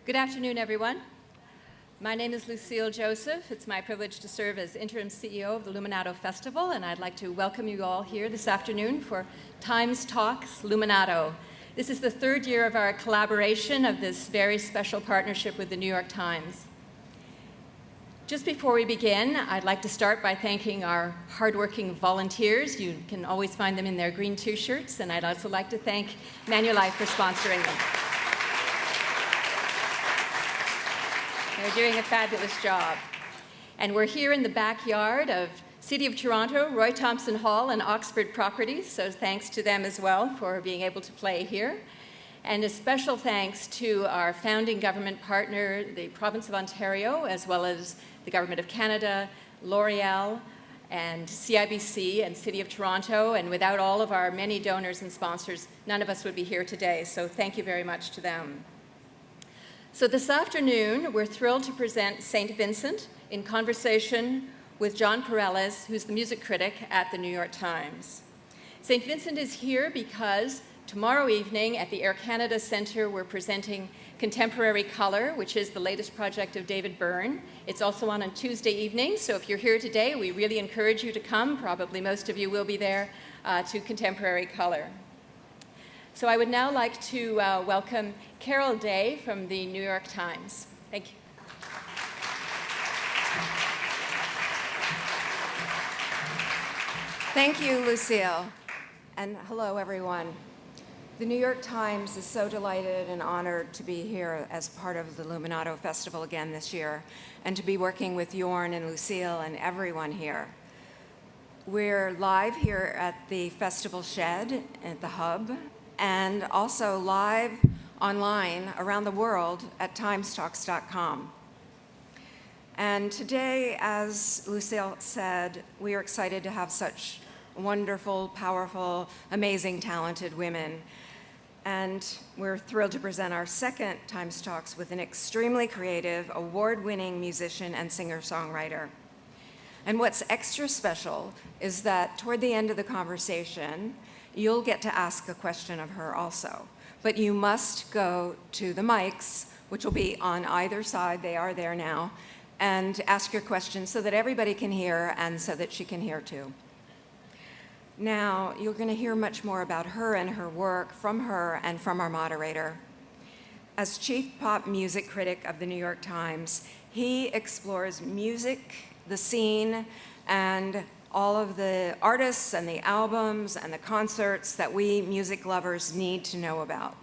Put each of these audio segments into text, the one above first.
Good afternoon, everyone. My name is Lucille Joseph. It's my privilege to serve as interim CEO of the Luminato Festival, and I'd like to welcome you all here this afternoon for TimesTalks Luminato. This is the third year of our collaboration of this very special partnership with the New York Times. Just before we begin, I'd like to start by thanking our hardworking volunteers. You can always find them in their green t-shirts, and I'd also like to thank Manulife for sponsoring them. They're doing a fabulous job. And we're here in the backyard of City of Toronto, Roy Thompson Hall, and Oxford Properties, so thanks to them as well for being able to play here. And a special thanks to our founding government partner, the Province of Ontario, as well as the Government of Canada, L'Oreal, and CIBC, and City of Toronto. And without all of our many donors and sponsors, none of us would be here today, so thank you very much to them. So this afternoon, we're thrilled to present St. Vincent in conversation with Jon Pareles, who's the music critic at the New York Times. St. Vincent is here because tomorrow evening at the Air Canada Centre, we're presenting Contemporary Color, which is the latest project of David Byrne. It's also on Tuesday evening, so if you're here today, we really encourage you to come. Probably most of you will be there to Contemporary Color. So I would now like to welcome Carol Day from the New York Times. Thank you. Thank you, Lucille. And hello, everyone. The New York Times is so delighted and honored to be here as part of the Luminato Festival again this year, and to be working with Jorn and Lucille and everyone here. We're live here at the Festival Shed at the Hub, and also live online around the world at TimesTalks.com. And today, as Lucille said, we are excited to have such wonderful, powerful, amazing, talented women. And we're thrilled to present our second TimesTalks with an extremely creative, award-winning musician and singer-songwriter. And what's extra special is that toward the end of the conversation, you'll get to ask a question of her also. But you must go to the mics, which will be on either side, they are there now, and ask your question so that everybody can hear and so that she can hear too. Now, you're going to hear much more about her and her work from her and from our moderator. As chief pop music critic of the New York Times, he explores music, the scene, and all of the artists and the albums and the concerts that we music lovers need to know about.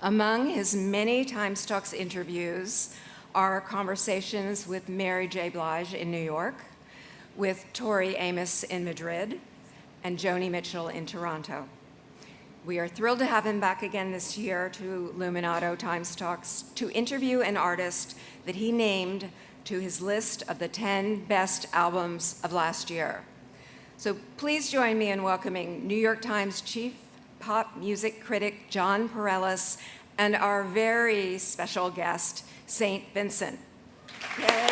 Among his many TimesTalks interviews are conversations with Mary J. Blige in New York, with Tori Amos in Madrid, and Joni Mitchell in Toronto. We are thrilled to have him back again this year to Luminato TimesTalks to interview an artist that he named to his list of the 10 best albums of last year. So please join me in welcoming New York Times chief pop music critic Jon Pareles and our very special guest, St. Vincent. Yay.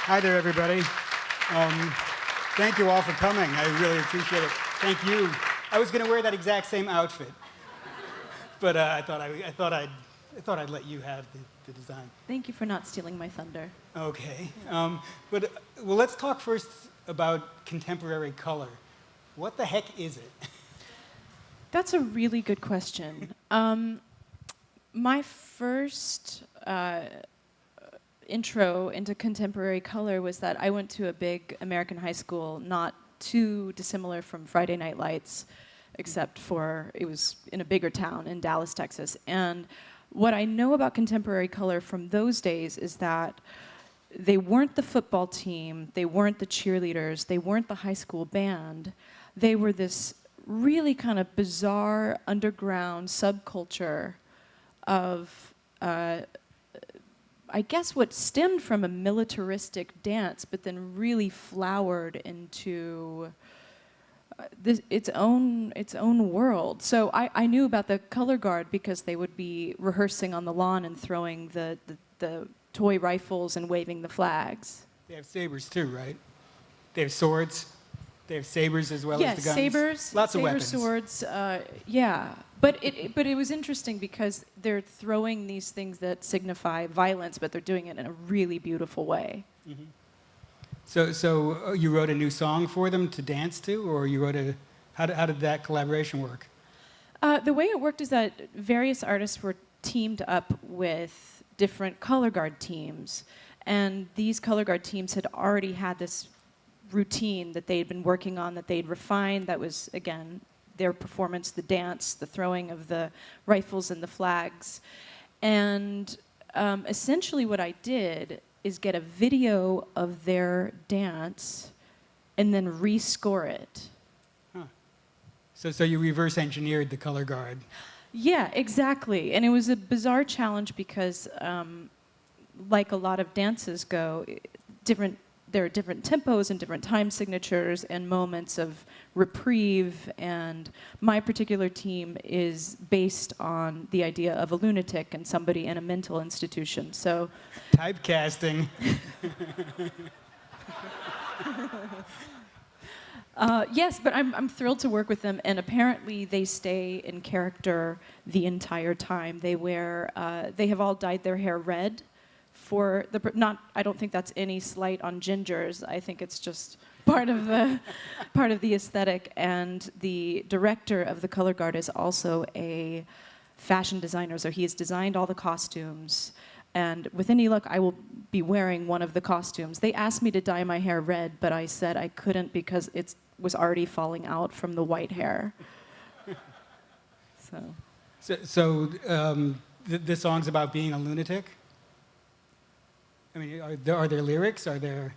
Hi there, everybody. Thank you all for coming. I really appreciate it. Thank you. I was going to wear that exact same outfit, but I thought I'd let you have the design. Thank you for not stealing my thunder. Okay. Well, let's talk first about contemporary color. What the heck is it? That's a really good question. My first intro into contemporary color was that I went to a big American high school, not too dissimilar from Friday Night Lights, except for it was in a bigger town in Dallas, Texas. And what I know about contemporary color from those days is that they weren't the football team, they weren't the cheerleaders, they weren't the high school band. They were this really kind of bizarre underground subculture of I guess what stemmed from a militaristic dance, but then really flowered into its own world. So I knew about the color guard because they would be rehearsing on the lawn and throwing the toy rifles and waving the flags. They have sabers too, right? They have swords. They have sabers as well as the guns. Sabers. Lots of saber weapons. Swords. Yeah, but it was interesting because they're throwing these things that signify violence, but they're doing it in a really beautiful way. Mm-hmm. So you wrote a new song for them to dance to, or you wrote a? How did that collaboration work? The way it worked is that various artists were teamed up with different color guard teams, and these color guard teams had already had this routine that they'd been working on, that they'd refined, that was, again, their performance, the dance, the throwing of the rifles and the flags. And essentially what I did is get a video of their dance and then rescore it. Huh. So you reverse engineered the color guard. Yeah, exactly. And it was a bizarre challenge because, like a lot of dances go, there are different tempos and different time signatures and moments of reprieve, and my particular team is based on the idea of a lunatic and somebody in a mental institution. So typecasting. Yes, but I'm thrilled to work with them, and apparently they stay in character the entire time. They have all dyed their hair red. I don't think that's any slight on gingers. I think it's just part of the aesthetic. And the director of the color guard is also a fashion designer, so he has designed all the costumes. And with any luck, I will be wearing one of the costumes. They asked me to dye my hair red, but I said I couldn't because it was already falling out from the white hair. So this song's about being a lunatic? I mean, are there lyrics? There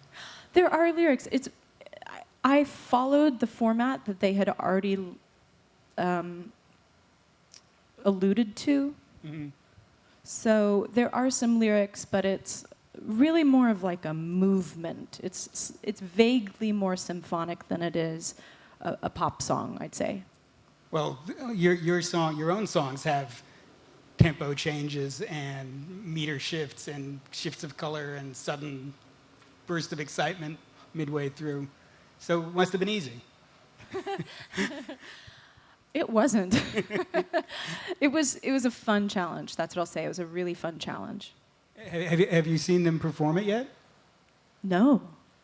are lyrics. I followed the format that they had already alluded to. Mm-hmm. So there are some lyrics, but it's really more of like a movement. It's vaguely more symphonic than it is a pop song, I'd say. Well, your own songs have tempo changes and meter shifts and shifts of color and sudden burst of excitement midway through. So it must have been easy. It wasn't. It was a fun challenge. That's what I'll say. It was a really fun challenge. Have you seen them perform it yet? No.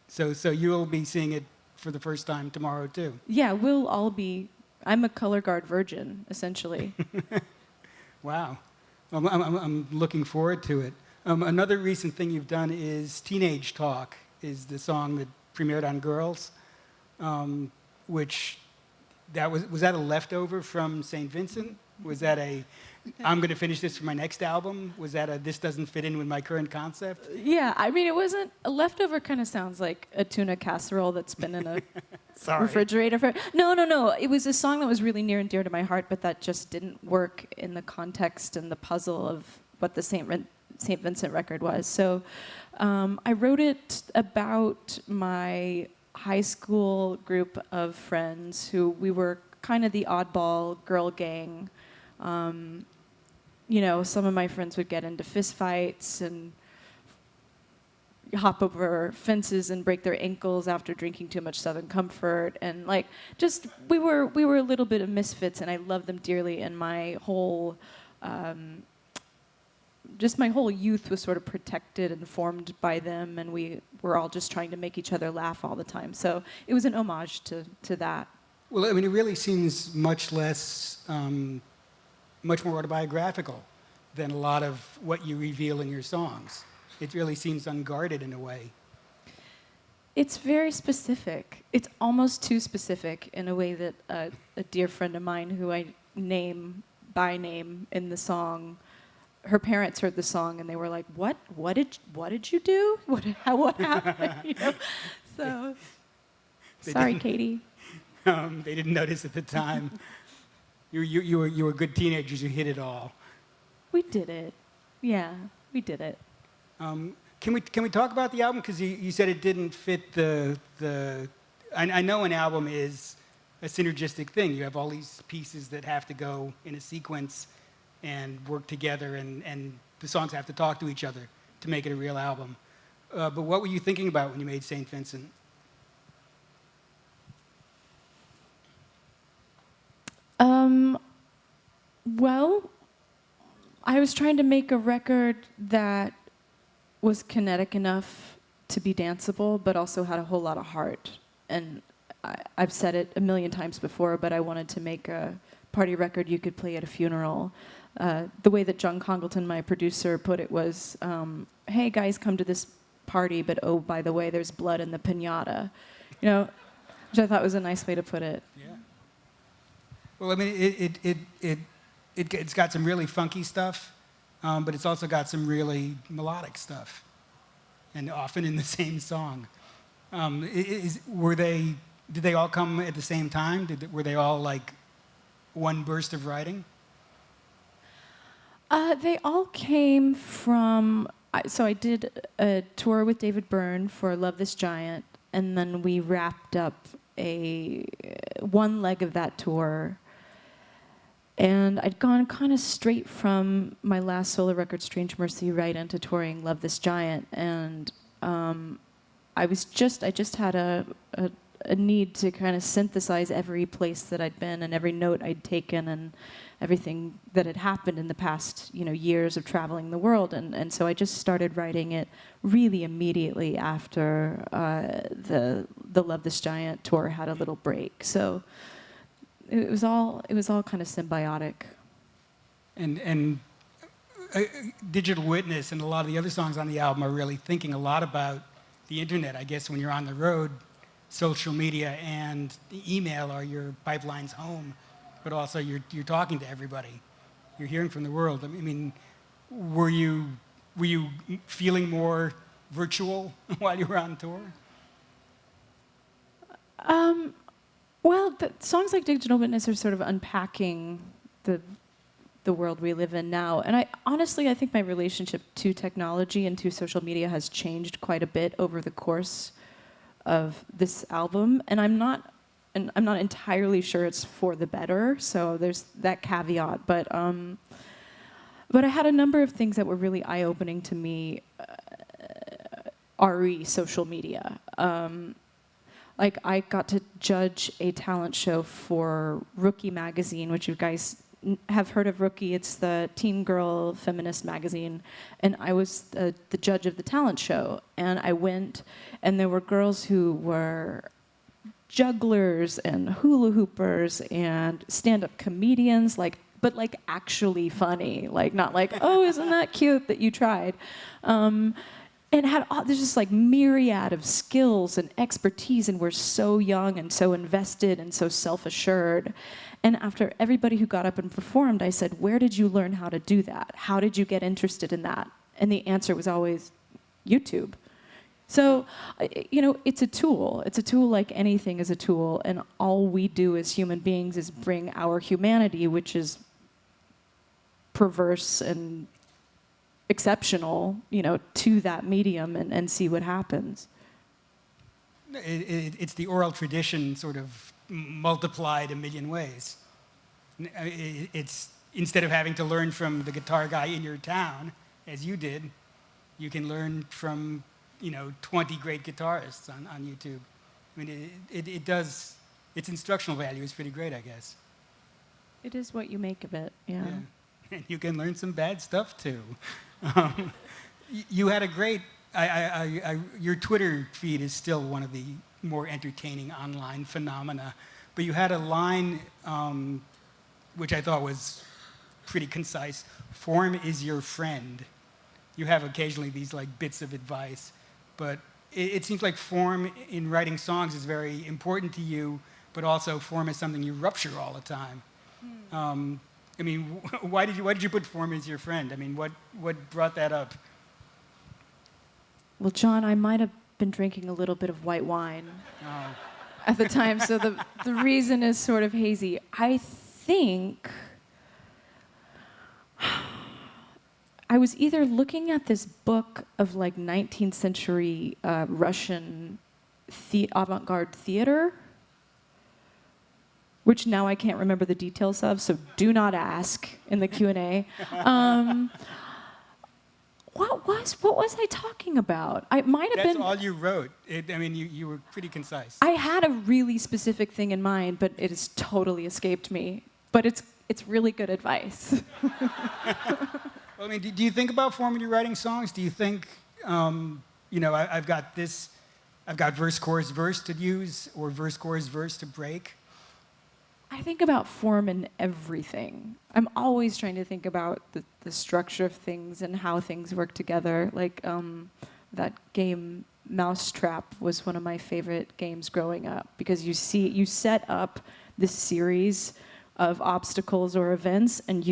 So you'll be seeing it for the first time tomorrow too? Yeah, we'll all be. I'm a color guard virgin, essentially. Wow. I'm looking forward to it. Another recent thing you've done is Teenage Talk, is the song that premiered on Girls, which was that a leftover from St. Vincent? Was that I'm going to finish this for my next album? Was that this doesn't fit in with my current concept? Yeah, I mean, it wasn't, a leftover kind of sounds like a tuna casserole that's been in a refrigerator for, no. It was a song that was really near and dear to my heart, but that just didn't work in the context and the puzzle of what the St. Vincent record was. So I wrote it about my high school group of friends who we were kind of the oddball girl gang. Some of my friends would get into fistfights and hop over fences and break their ankles after drinking too much Southern Comfort, and we were a little bit of misfits, and I loved them dearly, and my whole youth was sort of protected and formed by them, and we were all just trying to make each other laugh all the time. So it was an homage to that. Well, I mean, it really seems much more autobiographical than a lot of what you reveal in your songs. It really seems unguarded in a way. It's very specific. It's almost too specific in a way that a dear friend of mine who I name by name in the song, her parents heard the song and they were like, "What? What did you do? What happened?" So sorry, Katie. They didn't notice at the time. You were good teenagers. You hit it all. We did it. Yeah, we did it. Can we talk about the album? Because you said it didn't fit the. I know an album is a synergistic thing. You have all these pieces that have to go in a sequence and work together, and the songs have to talk to each other. to make it a real album. But what were you thinking about when you made St. Vincent? Well, I was trying to make a record that was kinetic enough to be danceable, but also had a whole lot of heart. And I've said it a million times before, but I wanted to make a party record you could play at a funeral. The way that John Congleton, my producer, put it was, hey guys, come to this party, but oh, by the way, there's blood in the piñata. You know, which I thought was a nice way to put it. Yeah. Well, I mean, it's got some really funky stuff, but it's also got some really melodic stuff, and often in the same song. Did they all come at the same time? Were they all like one burst of writing? They all came from, so I did a tour with David Byrne for Love This Giant, and then we wrapped up one leg of that tour. And I'd gone kind of straight from my last solo record, Strange Mercy, right into touring Love This Giant. And I just had a need to kind of synthesize every place that I'd been and every note I'd taken and everything that had happened in the past, years of traveling the world. And so I just started writing it really immediately after the Love This Giant tour had a little break. So it was all kind of symbiotic. And Digital Witness and a lot of the other songs on the album are really thinking a lot about the internet. I guess when you're on the road, social media and the email are your pipelines home, but also you're talking to everybody. You're hearing from the world. I mean, were you feeling more virtual while you were on tour? Well, songs like Digital Witness are sort of unpacking the world we live in now. And I think my relationship to technology and to social media has changed quite a bit over the course of this album. And I'm not entirely sure it's for the better, so there's that caveat. But I had a number of things that were really eye-opening to me, re social media. Like, I got to judge a talent show for Rookie magazine, which you guys have heard of Rookie. It's the teen girl feminist magazine. And I was the judge of the talent show. And I went, and there were girls who were jugglers and hula hoopers and stand-up comedians, but actually funny. Not like, oh, isn't that cute that you tried? And there's just myriad of skills and expertise, and we're so young and so invested and so self-assured. And after everybody who got up and performed, I said, where did you learn how to do that? How did you get interested in that? And the answer was always YouTube. So, it's a tool. It's a tool like anything is a tool, and all we do as human beings is bring our humanity, which is perverse and exceptional, to that medium and see what happens. It's the oral tradition sort of multiplied a million ways. It's instead of having to learn from the guitar guy in your town, as you did, you can learn from 20 great guitarists on YouTube. I mean, it does, its instructional value is pretty great, I guess. It is what you make of it, yeah. And you can learn some bad stuff too. You had a great, your Twitter feed is still one of the more entertaining online phenomena, but you had a line which I thought was pretty concise. Form is your friend. You have occasionally these bits of advice, but it seems like form in writing songs is very important to you, but also form is something you rupture all the time. I mean, why did you put form as your friend? I mean, what brought that up? Well, John, I might have been drinking a little bit of white wine at the time, so the reason is sort of hazy. I think I was either looking at this book of 19th century Russian avant-garde theater, which now I can't remember the details of, so do not ask in the Q&A. what was I talking about? I might have That's been. all you wrote. I mean, you were pretty concise. I had a really specific thing in mind, but it has totally escaped me. But it's really good advice. Well, I mean, do you think about forming your writing songs? Do you think, I've got verse, chorus, verse to use, or verse, chorus, verse to break? I think about form in everything. I'm always trying to think about the structure of things and how things work together. Like that game Mousetrap was one of my favorite games growing up, because you set up this series of obstacles or events, and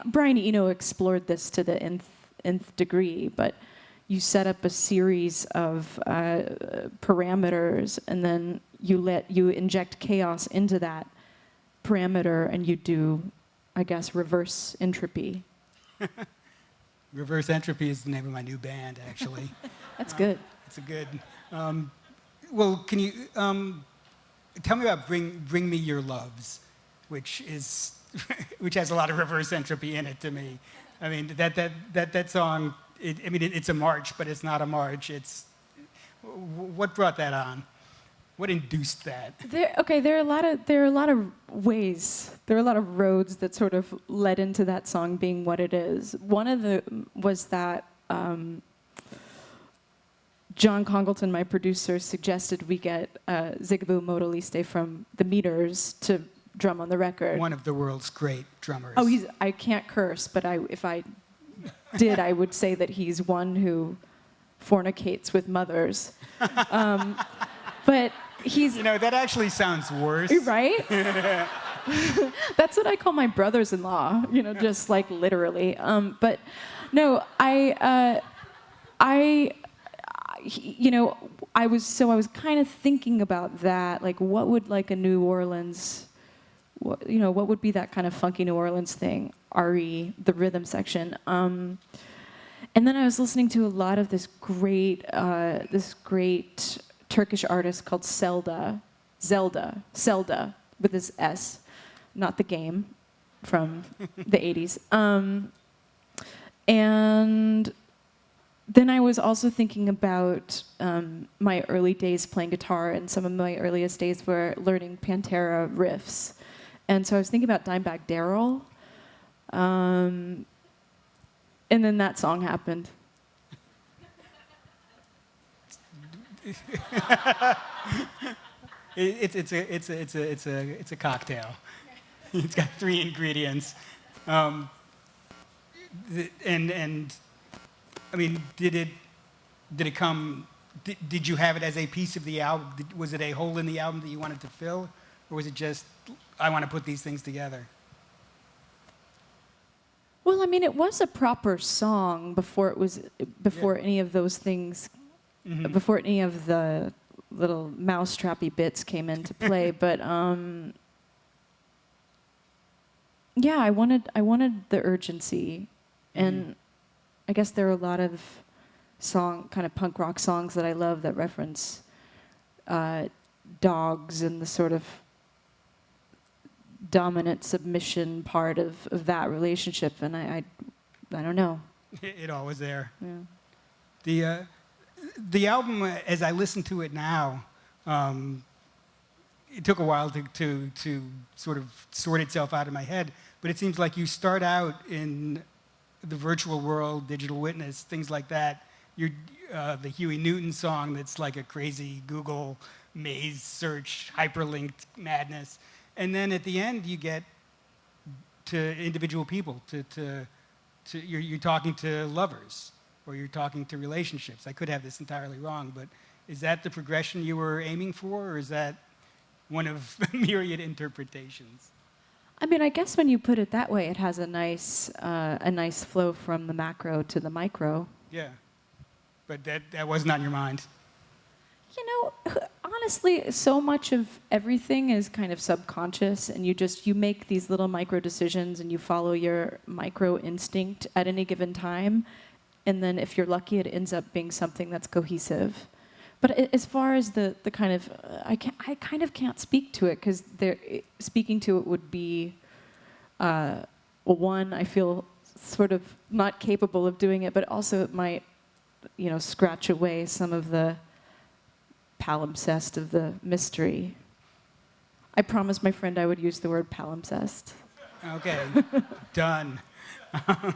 Brian Eno explored this to the nth degree, but you set up a series of parameters, and then you inject chaos into that parameter, and you do, I guess, reverse entropy. Reverse Entropy is the name of my new band, actually. That's good. It's a good. Well, can you tell me about "Bring Me Your Loves," which has a lot of reverse entropy in it to me. I mean, that song. It's a march, but it's not a march. What brought that on? What induced that? There are a lot of ways. There are a lot of roads that sort of led into that song being what it is. One of was that John Congleton, my producer, suggested we get Zigaboo Modoliste from the Meters to drum on the record. One of the world's great drummers. Oh, I can't curse, but if I did, I would say that he's one who fornicates with mothers. But he's... that actually sounds worse. Right? That's what I call my brothers-in-law, just like literally. But no, I was kind of thinking about that, like what would like a New Orleans, what would be that kind of funky New Orleans thing, RE, the rhythm section. And then I was listening to a lot of this great Turkish artist called Zelda, with this S, not the game from the 80s. And then I was also thinking about my early days playing guitar, and some of my earliest days were learning Pantera riffs. And so I was thinking about Dimebag Darrell, and then that song happened. It's a cocktail. It's got 3 ingredients, and I mean, did it come? Did you have it as a piece of the album? Was it a hole in the album that you wanted to fill, or was it just I want to put these things together? Well, I mean, it was a proper song before any of those things. Mm-hmm. Before any of the little mousetrappy bits came into play, but yeah, I wanted the urgency, and I guess there are a lot of kind of punk rock songs that I love that reference dogs and the sort of dominant submission part of that relationship, and I don't know. It all was there. Yeah. The album, as I listen to it now, it took a while to sort of sort itself out in my head, but it seems like you start out in the virtual world, digital witness, things like that. The Huey Newton song that's like a crazy Google maze search, hyperlinked madness. And then at the end, you get to individual people, you're talking to lovers, or you're talking to relationships. I could have this entirely wrong, but is that the progression you were aiming for, or is that one of myriad interpretations? I mean, I guess when you put it that way, it has a nice flow from the macro to the micro. Yeah, but that wasn't on your mind. Honestly, so much of everything is kind of subconscious, and you make these little micro decisions, and you follow your micro instinct at any given time. And then if you're lucky, it ends up being something that's cohesive. But as far as the kind of, I kind of can't speak to it, because speaking to it would be, one, I feel sort of not capable of doing it, but also it might, scratch away some of the palimpsest of the mystery. I promised my friend I would use the word palimpsest. Okay, done.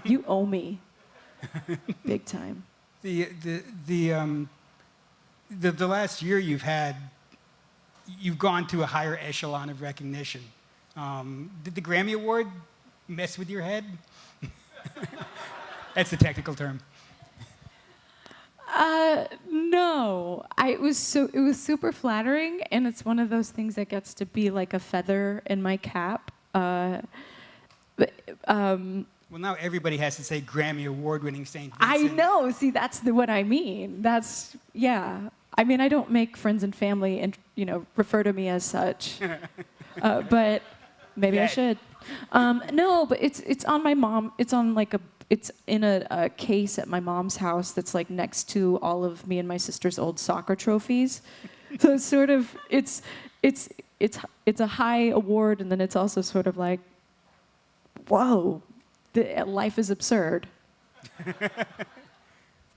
You owe me, big time. The last year you've gone to a higher echelon of recognition. Did the Grammy Award mess with your head? That's the technical term. No, it was super flattering, and it's one of those things that gets to be like a feather in my cap. Well, now everybody has to say Grammy Award-winning St. Vincent. I know. See, that's what I mean. Yeah. I mean, I don't make friends and family and refer to me as such, but maybe I should. No, but it's on my mom. It's on it's in a case at my mom's house that's like next to all of me and my sister's old soccer trophies. So it's sort of it's a high award, and then it's also sort of like, whoa, life is absurd.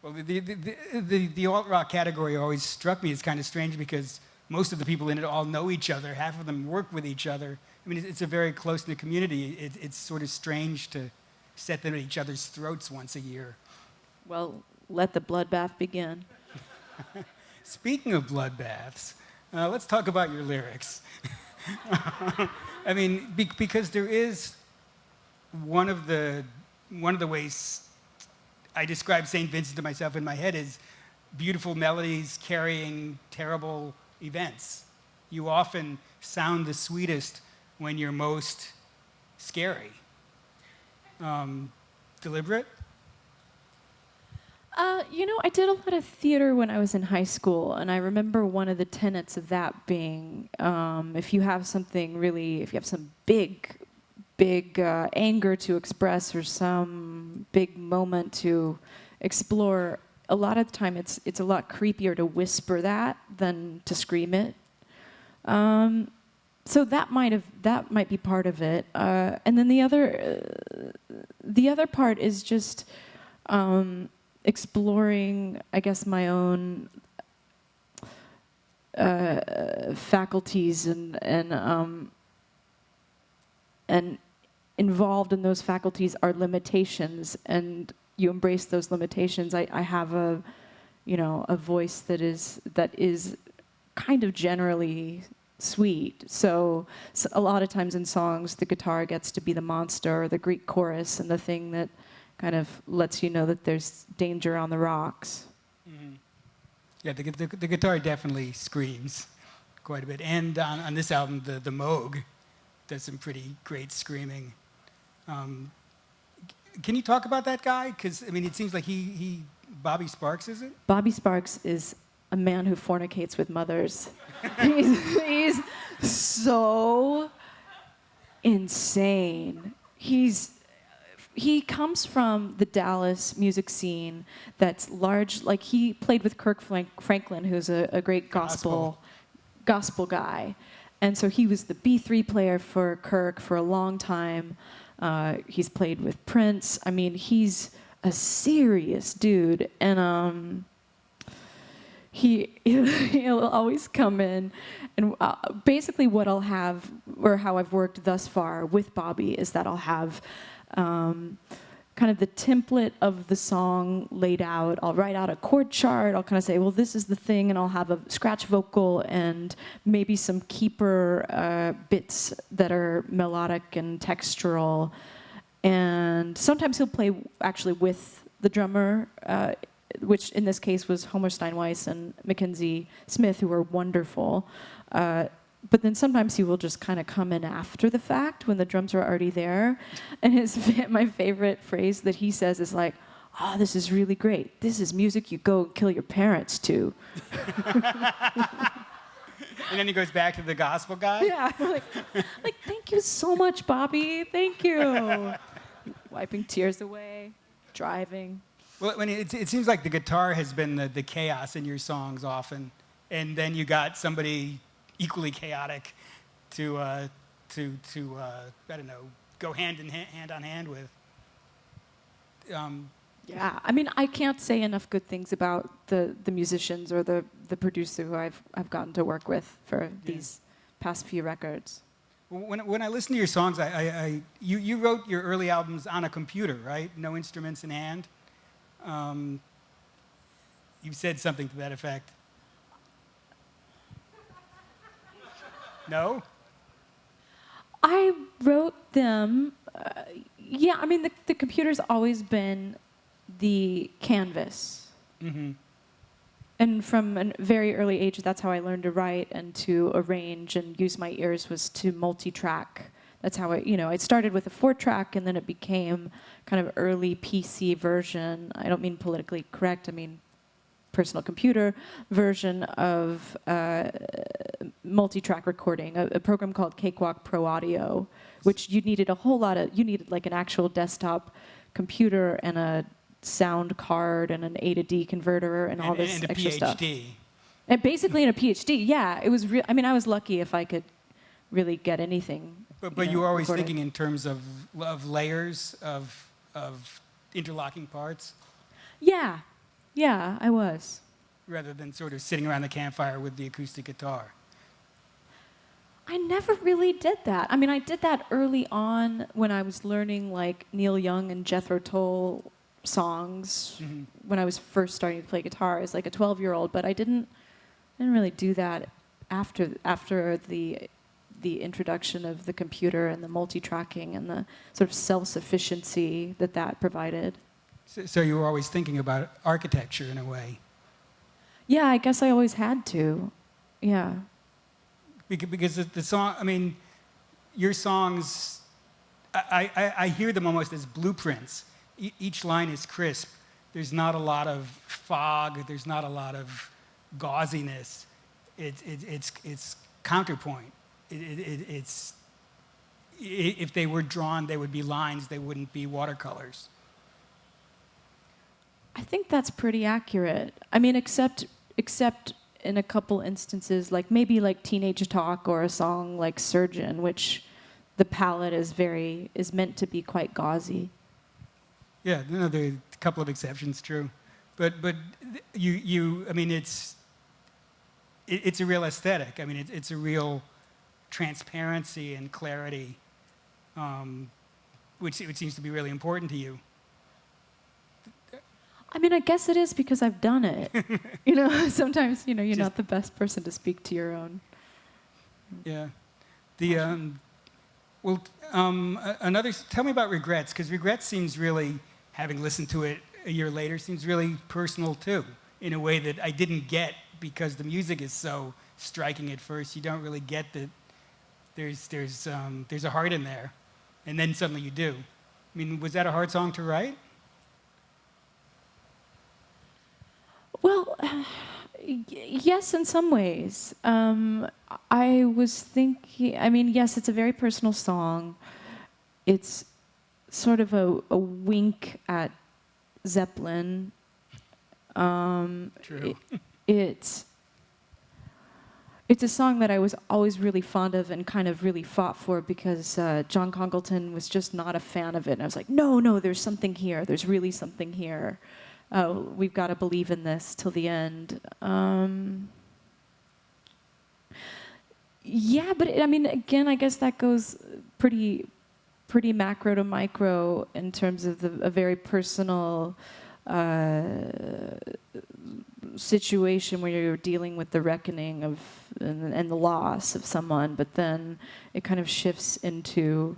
Well, the alt-rock category always struck me as kind of strange because most of the people in it all know each other. Half of them work with each other. I mean, it's a very close-knit community. It's sort of strange to set them at each other's throats once a year. Well, let the bloodbath begin. Speaking of bloodbaths, let's talk about your lyrics. I mean, because there is one of the ways I describe St. Vincent to myself in my head is beautiful melodies carrying terrible events. You often sound the sweetest when you're most scary. Deliberate? I did a lot of theater when I was in high school, and I remember one of the tenets of that being, if you have some big anger to express or some big moment to explore, a lot of the time it's a lot creepier to whisper that than to scream it. So that might be part of it, and then the other part is just exploring, I guess, my own faculties and involved in those faculties are limitations, and you embrace those limitations. I have a voice that is kind of generally sweet. So a lot of times in songs, the guitar gets to be the monster or the Greek chorus and the thing that kind of lets you know that there's danger on the rocks. Mm-hmm. Yeah, the guitar definitely screams quite a bit. And on this album, the Moog does some pretty great screaming. Can you talk about that guy? Because, I mean, it seems like Bobby Sparks, is it? Bobby Sparks is a man who fornicates with mothers. he's so insane. He comes from the Dallas music scene that's large. Like, he played with Kirk Franklin, who's a great gospel guy. And so he was the B3 player for Kirk for a long time. He's played with Prince. I mean, he's a serious dude. And he'll always come in. And basically what I'll have, or how I've worked thus far with Bobby, is that I'll have kind of the template of the song laid out. I'll write out a chord chart. I'll kind of say, well, this is the thing, and I'll have a scratch vocal and maybe some keeper bits that are melodic and textural. And sometimes he'll play actually with the drummer, which in this case was Homer Steinweiss and Mackenzie Smith, who were wonderful. But then sometimes he will just kind of come in after the fact when the drums are already there. And my favorite phrase that he says is like, "Oh, this is really great. This is music you go kill your parents to." And then he goes back to the gospel guy? Yeah. Like, thank you so much, Bobby. Thank you. Wiping tears away, driving. Well, it seems like the guitar has been the chaos in your songs often. And then you got somebody equally chaotic to I don't know, go hand on hand with. Yeah, I mean, I can't say enough good things about the musicians or the producer who I've gotten to work with for these past few records. When I listen to your songs, you wrote your early albums on a computer, right? No instruments in hand. You said something to that effect. No? I wrote them. Yeah, I mean, the computer's always been the canvas. Mm-hmm. And from a very early age, that's how I learned to write and to arrange and use my ears, was to multi-track. That's how it started with a 4-track, and then it became kind of early PC version. I don't mean politically correct, I mean personal computer version of multi-track recording, a program called Cakewalk Pro Audio, which you needed like an actual desktop computer and a sound card and an A to D converter and all this extra stuff. And basically in a PhD, yeah. It was I mean, I was lucky if I could really get anything. But you were always thinking in terms of layers, of interlocking parts? Yeah, I was. Rather than sort of sitting around the campfire with the acoustic guitar. I never really did that. I mean, I did that early on when I was learning like Neil Young and Jethro Tull songs when I was first starting to play guitar as like a 12-year-old, but I didn't really do that after the introduction of the computer and the multi-tracking and the sort of self-sufficiency that provided. So you were always thinking about architecture in a way. Yeah, I guess I always had to. Yeah. Because the song, I mean, your songs, I hear them almost as blueprints. Each line is crisp. There's not a lot of fog. There's not a lot of gauziness. It's counterpoint. It's if they were drawn, they would be lines. They wouldn't be watercolors. I think that's pretty accurate. I mean, except in a couple instances, like maybe like Teenage Talk or a song like Surgeon, which the palette is meant to be quite gauzy. Yeah, no, there are a couple of exceptions, true, but you I mean, it's a real aesthetic. I mean, it's a real transparency and clarity, which seems to be really important to you. I mean, I guess it is because I've done it. Sometimes, you're not the best person to speak to your own. Yeah. Tell me about Regrets, because Regrets seems really, having listened to it a year later, seems really personal too, in a way that I didn't get because the music is so striking at first. You don't really get that there's a heart in there, and then suddenly you do. I mean, was that a hard song to write? Well, yes, in some ways. I was thinking, I mean, yes, it's a very personal song. It's sort of a wink at Zeppelin. True. It's a song that I was always really fond of and kind of really fought for because John Congleton was just not a fan of it. And I was like, no, there's something here. There's really something here. We've got to believe in this till the end. Yeah, but I mean, again, I guess that goes pretty macro to micro in terms of a very personal situation where you're dealing with the reckoning of and the loss of someone, but then it kind of shifts into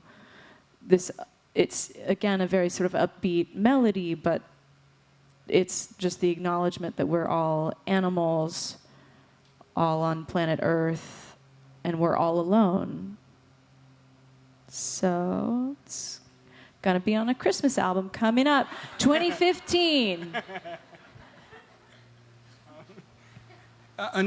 this. It's again a very sort of upbeat melody, but it's just the acknowledgement that we're all animals, all on planet Earth, and we're all alone. So it's gonna be on a Christmas album coming up, 2015. I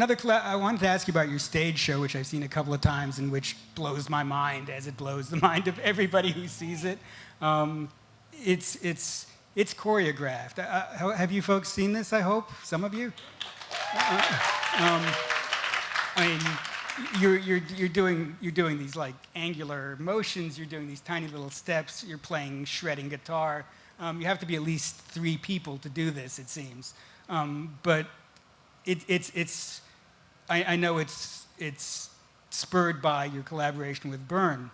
wanted to ask you about your stage show, which I've seen a couple of times, and which blows my mind, as it blows the mind of everybody who sees it. It's choreographed. Have you folks seen this, I hope? Some of you? I mean, you're doing these like angular motions, you're doing these tiny little steps, you're playing shredding guitar. You have to be at least 3 people to do this, it seems. But I know it's spurred by your collaboration with Byrne,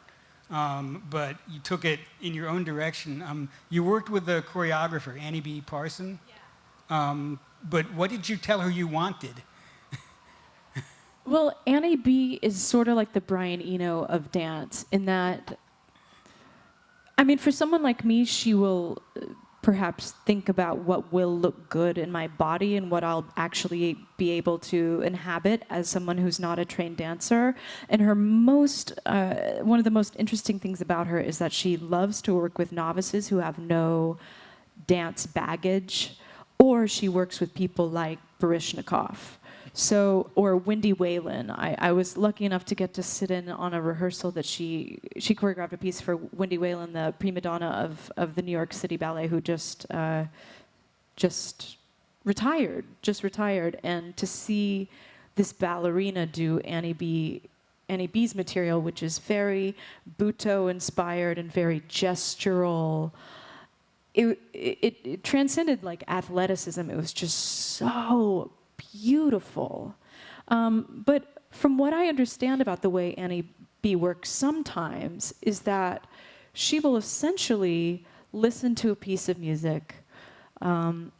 but you took it in your own direction. You worked with the choreographer, Annie B. Parson. Yeah. But what did you tell her you wanted? Well, Annie B is sort of like the Brian Eno of dance in that, I mean, for someone like me, she will perhaps think about what will look good in my body and what I'll actually be able to inhabit as someone who's not a trained dancer. And her one of the most interesting things about her is that she loves to work with novices who have no dance baggage, or she works with people like Baryshnikov. So, or Wendy Whalen. I was lucky enough to get to sit in on a rehearsal that she choreographed a piece for Wendy Whalen, the prima donna of the New York City Ballet, who just retired, and to see this ballerina do Annie B's material, which is very Butoh inspired and very gestural. It transcended like athleticism. It was just so beautiful. But from what I understand about the way Annie B works sometimes is that she will essentially listen to a piece of music and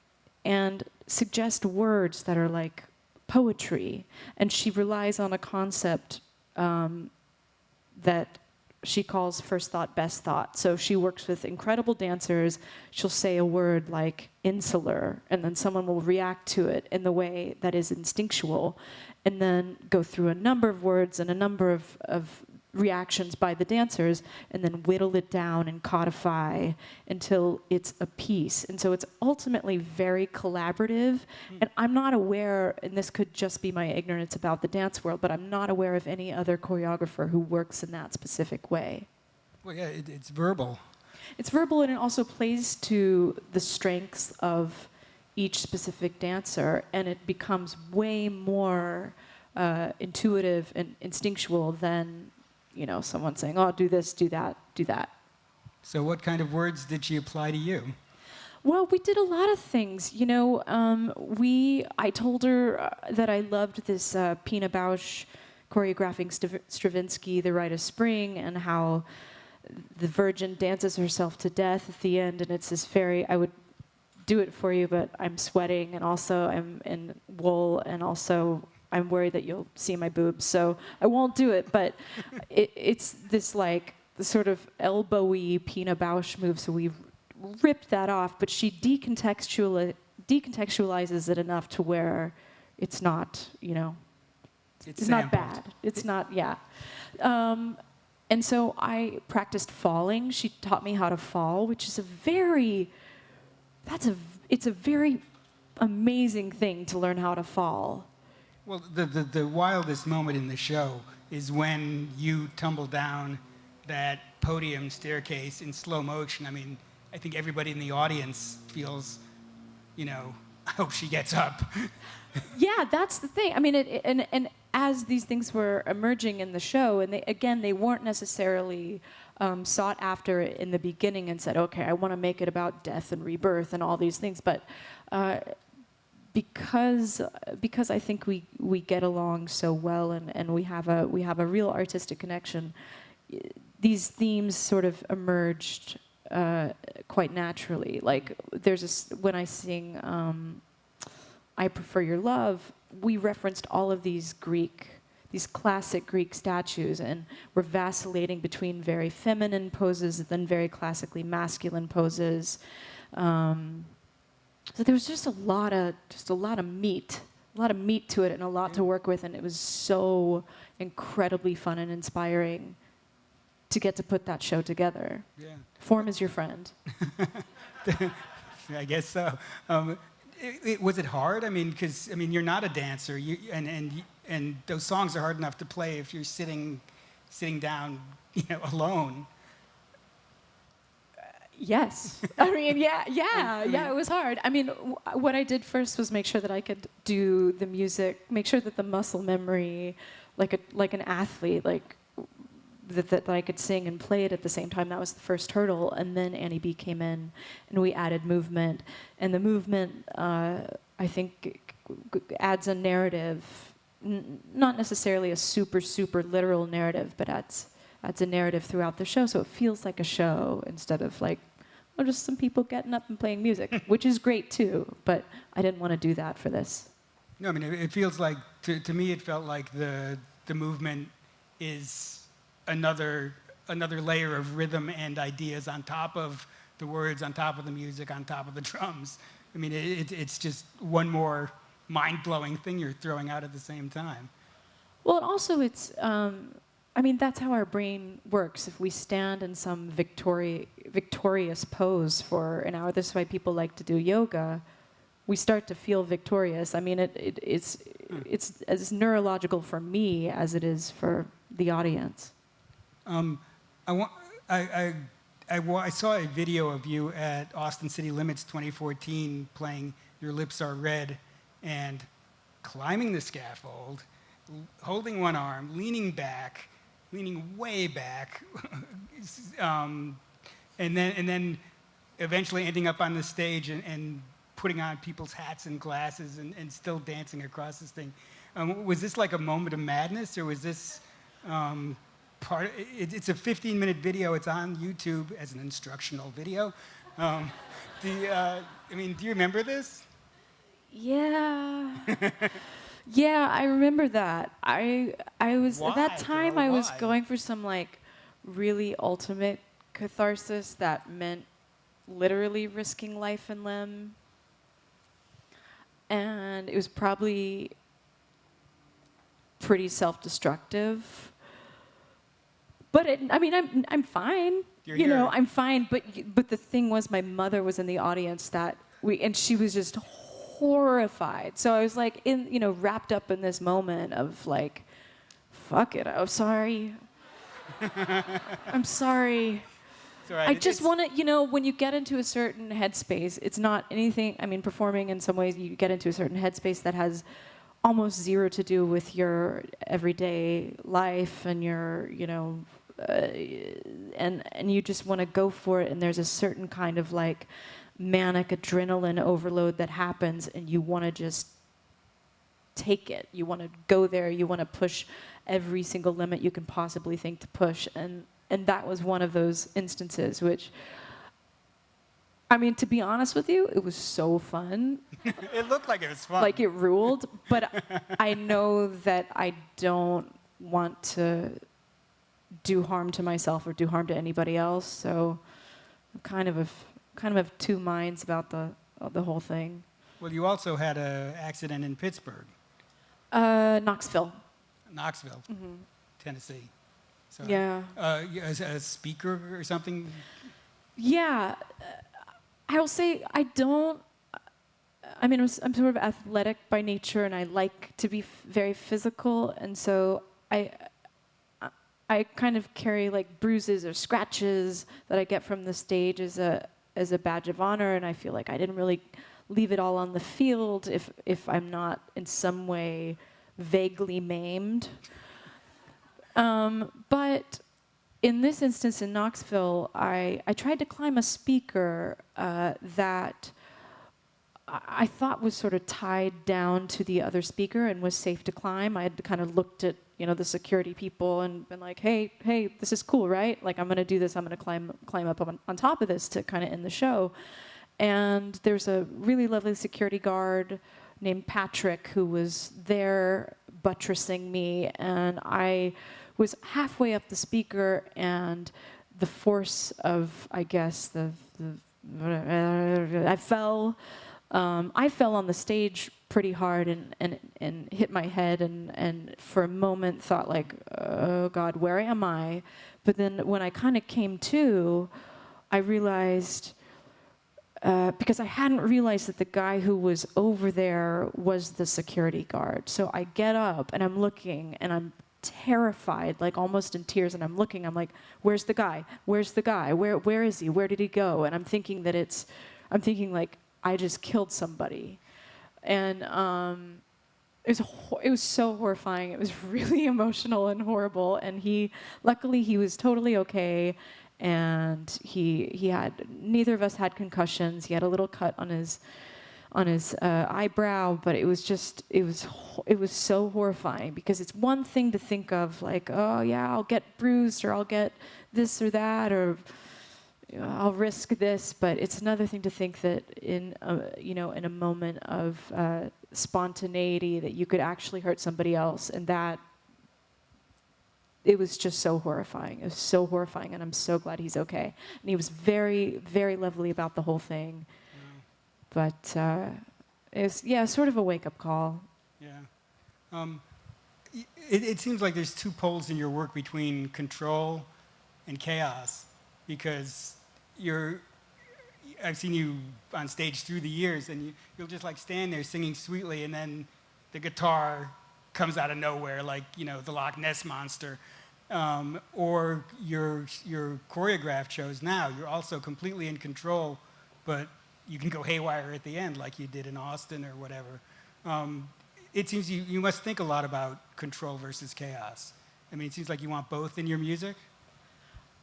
suggest words that are like poetry. And she relies on a concept that she calls first thought, best thought. So she works with incredible dancers. She'll say a word like insular, and then someone will react to it in the way that is instinctual, and then go through a number of words and a number of reactions by the dancers, and then whittle it down and codify until it's a piece. And so it's ultimately very collaborative. And I'm not aware, and this could just be my ignorance about the dance world, but I'm not aware of any other choreographer who works in that specific way. Well, yeah, it's verbal. It's verbal, and it also plays to the strengths of each specific dancer, and it becomes way more intuitive and instinctual than someone saying, oh, do this, do that, do that. So what kind of words did she apply to you? Well, we did a lot of things. I told her that I loved this Pina Bausch choreographing Stravinsky, The Rite of Spring, and how the Virgin dances herself to death at the end, and it's this I would do it for you, but I'm sweating, and also I'm in wool, and also I'm worried that you'll see my boobs, so I won't do it. But it's this like the sort of elbowy Pina Bausch move, so we ripped that off. But she decontextualizes it enough to where it's not, it's not bad. It's not, yeah. And so I practiced falling. She taught me how to fall, which is it's a very amazing thing to learn how to fall. Well, the wildest moment in the show is when you tumble down that podium staircase in slow motion. I mean, I think everybody in the audience feels, I hope she gets up. Yeah, that's the thing. I mean, and as these things were emerging in the show, and they weren't necessarily sought after in the beginning and said, okay, I want to make it about death and rebirth and all these things, but because I think we get along so well and we have a real artistic connection, these themes sort of emerged quite naturally. Like when I sing I Prefer Your Love, we referenced all of these classic Greek statues, and we're vacillating between very feminine poses and then very classically masculine poses. So there was just a lot of meat to it, and a lot to work with, and it was so incredibly fun and inspiring to get to put that show together. Yeah. Form is your friend. I guess so. Was it hard? I mean, because you're not a dancer, and those songs are hard enough to play if you're sitting down, alone. Yes. I mean, yeah, it was hard. I mean, what I did first was make sure that I could do the music, make sure that the muscle memory, like an athlete, like that I could sing and play it at the same time. That was the first hurdle. And then Annie B came in, and we added movement. And the movement, I think, adds a narrative, not necessarily a super, super literal narrative, but adds a narrative throughout the show. So it feels like a show instead of like, oh, just some people getting up and playing music, which is great too. But I didn't want to do that for this. No, I mean, it feels like, to me, it felt like the movement is another layer of rhythm and ideas on top of the words, on top of the music, on top of the drums. I mean, it's just one more mind-blowing thing you're throwing out at the same time. Well, and also it's, I mean, that's how our brain works. If we stand in some victorious pose for an hour, this is why people like to do yoga, we start to feel victorious. I mean, it's as neurological for me as it is for the audience. I saw a video of you at Austin City Limits 2014 playing Your Lips Are Red and climbing the scaffold, holding one arm, leaning way back, and then eventually ending up on the stage and putting on people's hats and glasses and still dancing across this thing. Was this like a moment of madness, or was this it's a 15-minute video. It's on YouTube as an instructional video. I mean, do you remember this? Yeah. Yeah, I remember that. I was Why, at that time girl? I was Why? going for some like really ultimate catharsis that meant literally risking life and limb. And it was probably pretty self-destructive. But I mean, I'm fine. You're here. I'm fine. But the thing was, my mother was in the audience and she was just horrified. So I was like, wrapped up in this moment of like, fuck it. I'm sorry. I'm sorry. It's all right. I just want to, when you get into a certain headspace, it's not anything. I mean, performing in some ways, you get into a certain headspace that has almost zero to do with your everyday life and your, and you just want to go for it. And there's a certain kind of like manic adrenaline overload that happens, and you want to just take it. You want to go there. You want to push every single limit you can possibly think to push. And that was one of those instances, which, I mean, to be honest with you, it was so fun. It looked like it was fun. Like it ruled, but I know that I don't want to do harm to myself or do harm to anybody else. So I'm kind of two minds about the whole thing. Well, you also had an accident in Pittsburgh. Knoxville, Mm-hmm. Tennessee. So, yeah. As a speaker or something? Yeah. I will say I don't. I mean, I'm sort of athletic by nature, and I like to be very physical, and so I kind of carry like bruises or scratches that I get from the stage as a badge of honor, and I feel like I didn't really leave it all on the field if I'm not in some way vaguely maimed. But in this instance in Knoxville, I tried to climb a speaker that I thought was sort of tied down to the other speaker and was safe to climb. I had kind of looked at the security people and been like, hey, this is cool, right? Like, I'm going to do this. I'm going to climb up on top of this to kind of end the show. And there's a really lovely security guard named Patrick who was there buttressing me, and I was halfway up the speaker, and the force of, I guess, I fell on the stage pretty hard and hit my head, and for a moment thought like, oh God, where am I? But then when I kind of came to, I realized, because I hadn't realized that the guy who was over there was the security guard. So I get up and I'm looking and I'm terrified, like almost in tears, and I'm looking, I'm like, where's the guy? Where's the guy? Where is he? Where did he go? And I'm thinking like, I just killed somebody. And it was so horrifying. It was really emotional and horrible. And luckily he was totally okay. And he had, neither of us had concussions. He had a little cut on his eyebrow, but it was so horrifying, because it's one thing to think of like, oh yeah, I'll get bruised, or I'll get this or that, or I'll risk this, but it's another thing to think that in a moment of spontaneity that you could actually hurt somebody else, and that it was just so horrifying. It was so horrifying, and I'm so glad he's okay. And he was very, very lovely about the whole thing. But it was, sort of a wake-up call. Yeah. It seems like there's two poles in your work between control and chaos, because I've seen you on stage through the years, and you'll just like stand there singing sweetly, and then the guitar comes out of nowhere, like, the Loch Ness Monster. Or your choreographed shows now, you're also completely in control, but you can go haywire at the end, like you did in Austin or whatever. It seems you must think a lot about control versus chaos. I mean, it seems like you want both in your music.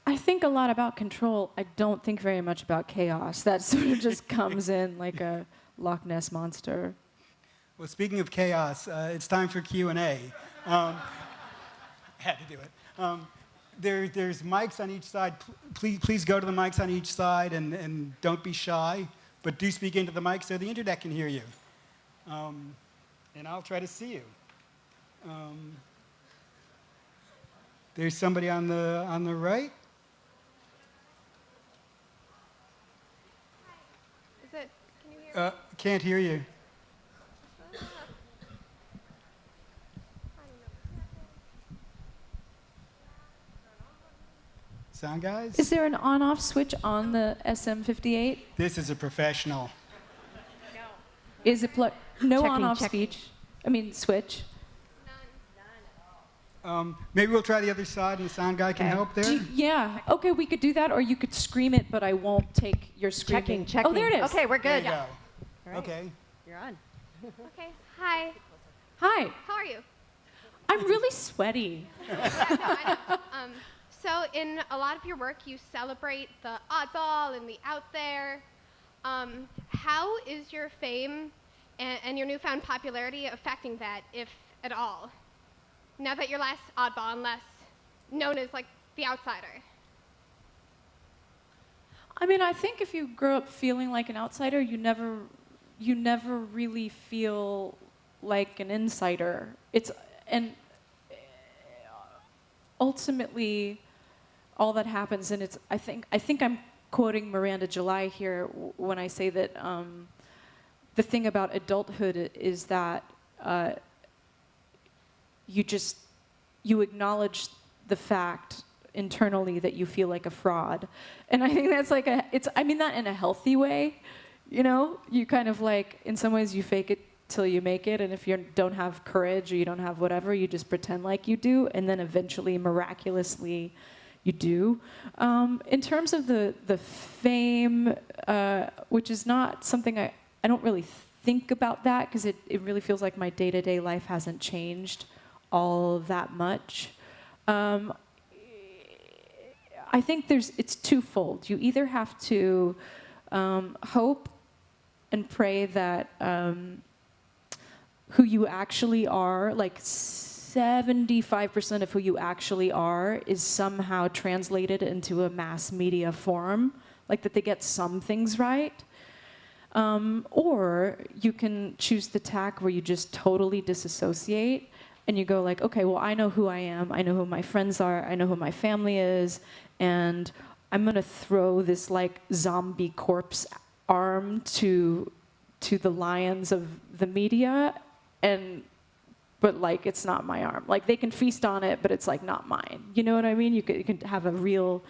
I think a lot about control. I don't think very much about chaos. That sort of just comes in like a Loch Ness Monster. Well, speaking of chaos, it's time for Q&A. Had to do it. There's mics on each side. Please go to the mics on each side, and don't be shy, but do speak into the mic so the internet can hear you. And I'll try to see you. There's somebody on the right. Is it? Can you hear me? Can't hear you. Sound guys? Is there an on-off switch on the SM58? This is a professional. No. Is it no Checking, on-off checking. switch? Maybe we'll try the other side, and the sound guy can help there. Yeah. Okay, we could do that, or you could scream it, but I won't take your screaming. Checking. Oh, there it is. Okay, we're There good. you go. All right. Okay. You're on. Okay. Hi. Hi. How are you? I'm really sweaty. Yeah, no, I know. So in a lot of your work, you celebrate the oddball and the out there. How is your fame and your newfound popularity affecting that, if at all? Now that you're less oddball and less known as like the outsider. I mean, I think if you grow up feeling like an outsider, you never really feel like an insider. And ultimately, all that happens, and I think I'm quoting Miranda July here when I say that the thing about adulthood is that you acknowledge the fact internally that you feel like a fraud. And I think that's like I mean that in a healthy way, you kind of like, in some ways you fake it till you make it, and if you don't have courage or you don't have whatever, you just pretend like you do, and then eventually, miraculously, you do. In terms of the fame, which is not something I don't really think about that, because it really feels like my day-to-day life hasn't changed all that much. I think it's twofold. You either have to hope and pray that who you actually are, like 75% of who you actually are, is somehow translated into a mass media form, like that they get some things right. Or you can choose the tack where you just totally disassociate and you go like, okay, well, I know who I am, I know who my friends are, I know who my family is, and I'm gonna throw this like zombie corpse arm to the lions of the media, but like it's not my arm. Like they can feast on it, but it's like not mine. You know what I mean? You can have a real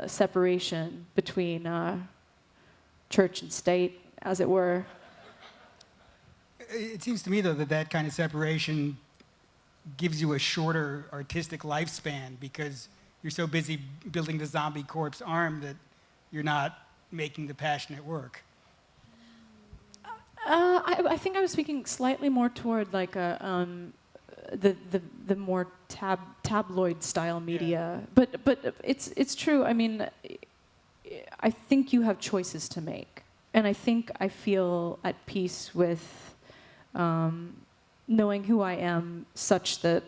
separation between church and state, as it were. It seems to me, though, that kind of separation gives you a shorter artistic lifespan because you're so busy building the zombie corpse arm that you're not making the passionate work. I think I was speaking slightly more toward like the more tabloid style media, but it's true. I mean, I think you have choices to make, and I think I feel at peace with knowing who I am, such that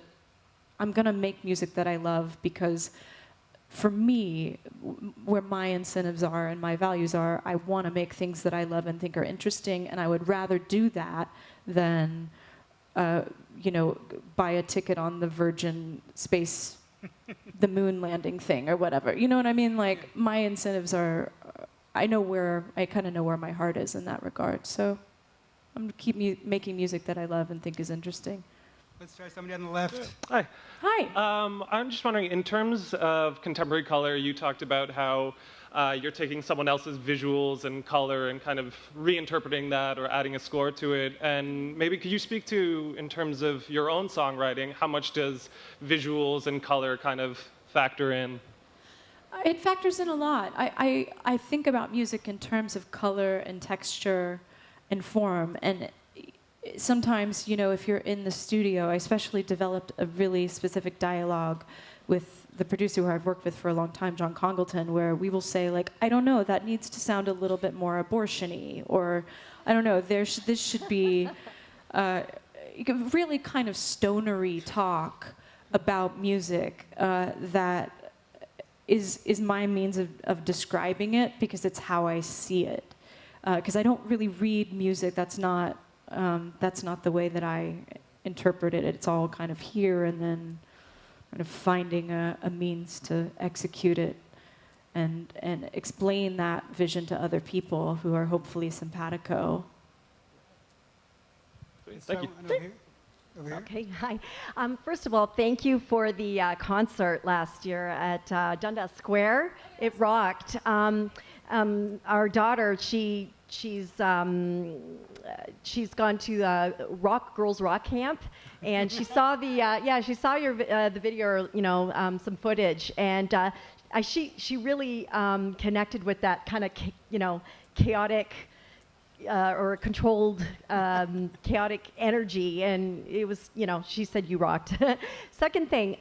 I'm gonna make music that I love, because for me, where my incentives are and my values are, I want to make things that I love and think are interesting, and I would rather do that than, buy a ticket on the Virgin space, the moon landing thing or whatever. You know what I mean? Like, my incentives are, I kind of know where my heart is in that regard. So I'm going to keep making music that I love and think is interesting. Let's try somebody on the left. Hi. Hi. I'm just wondering, in terms of contemporary color, you talked about how you're taking someone else's visuals and color and kind of reinterpreting that or adding a score to it. And maybe could you speak to, in terms of your own songwriting, how much does visuals and color kind of factor in? It factors in a lot. I think about music in terms of color and texture and form. And sometimes, if you're in the studio, I especially developed a really specific dialogue with the producer who I've worked with for a long time, John Congleton, where we will say, like, I don't know, that needs to sound a little bit more abortion-y, or I don't know, this should be really kind of stonery talk about music that is my means of describing it, because it's how I see it. Because I don't really read music. That's not the way that I interpret it. It's all kind of here and then kind of finding a means to execute it and explain that vision to other people who are hopefully simpatico. Thank you. Over here. Okay, hi. First of all, thank you for the concert last year at Dundas Square. It rocked. Our daughter, she's gone to girls rock camp, and she saw she saw your the video, some footage, and she really connected with that kind of chaotic or controlled chaotic energy, and it was, she said you rocked. Second thing,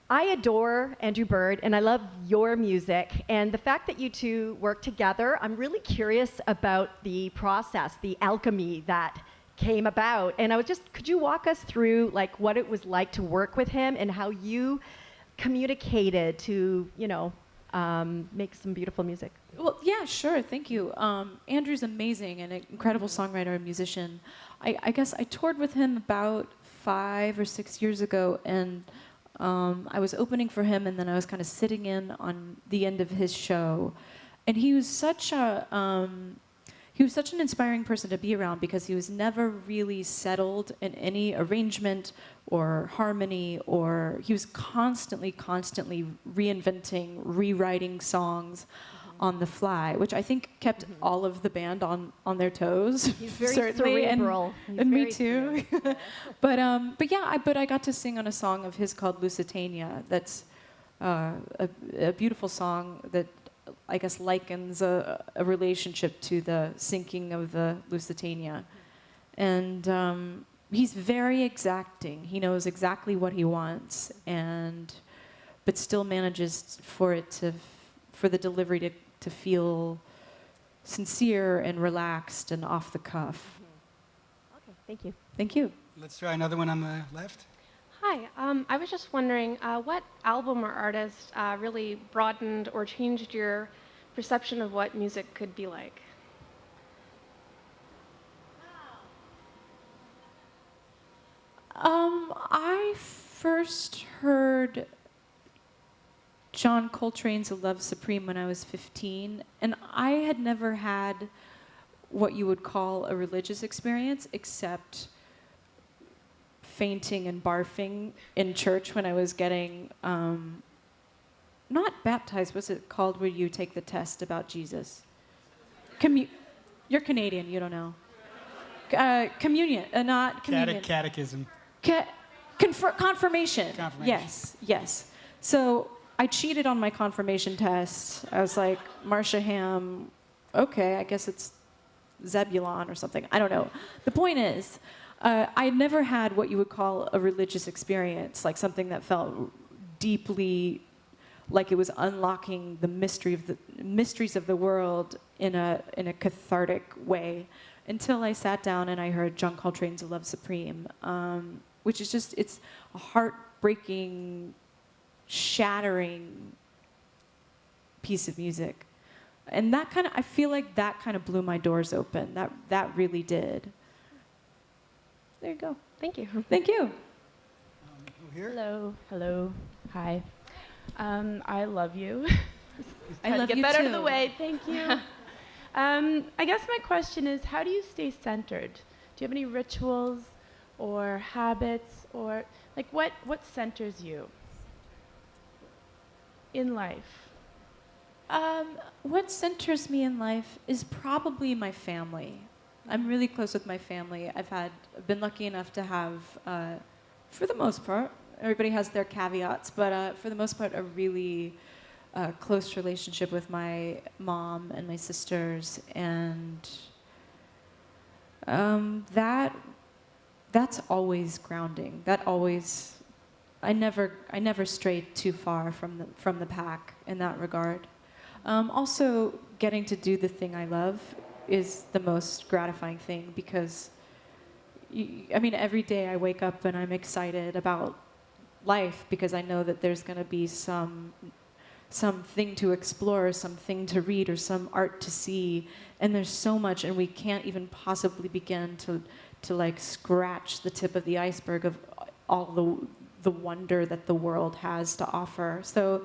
I adore Andrew Bird, and I love your music, and the fact that you two work together, I'm really curious about the process, the alchemy that came about, and could you walk us through like what it was like to work with him and how you communicated to, make some beautiful music? Well, yeah, sure, thank you. Andrew's amazing and an incredible songwriter and musician. I guess I toured with him about 5 or 6 years ago, and I was opening for him, and then I was kind of sitting in on the end of his show. And he was such an inspiring person to be around, because he was never really settled in any arrangement or harmony, or he was constantly reinventing, rewriting songs on the fly, which I think kept all of the band on their toes. He's very certainly, cerebral. and me too. But I got to sing on a song of his called Lusitania. That's a beautiful song that I guess likens a relationship to the sinking of the Lusitania. And he's very exacting. He knows exactly what he wants, but still manages for the delivery to feel sincere and relaxed and off the cuff. Okay, thank you. Thank you. Let's try another one on the left. Hi, I was just wondering what album or artist really broadened or changed your perception of what music could be like? I first heard John Coltrane's Love Supreme when I was 15, and I had never had what you would call a religious experience, except fainting and barfing in church when I was getting, not baptized, what's it called where you take the test about Jesus? You're Canadian, you don't know. Communion, not communion. Catechism. Confirmation. Yes. So I cheated on my confirmation test. I was like, Marcia Ham, okay, I guess it's Zebulon or something. I don't know. The point is, I never had what you would call a religious experience, like something that felt deeply like it was unlocking the mysteries of the world in a cathartic way, until I sat down and I heard John Coltrane's "Love Supreme," which is just, it's a heartbreaking, shattering piece of music. And that kind of, I feel like that kind of blew my doors open. That really did. There you go. Thank you. Thank you. Here? Hello. Hello. Hi. I love you. I love get you that too. out of the way. Thank you. I guess my question is, how do you stay centered? Do you have any rituals or habits, or like what centers you in life? What centers me in life is probably my family. I'm really close with my family. I've been lucky enough to have, for the most part, everybody has their caveats, but for the most part, a really close relationship with my mom and my sisters, and that's always grounding. I never strayed too far from the pack in that regard. Also, getting to do the thing I love is the most gratifying thing, because every day I wake up and I'm excited about life, because I know that there's going to be something to explore, something to read, or some art to see, and there's so much, and we can't even possibly begin to like scratch the tip of the iceberg of all the wonder that the world has to offer. So,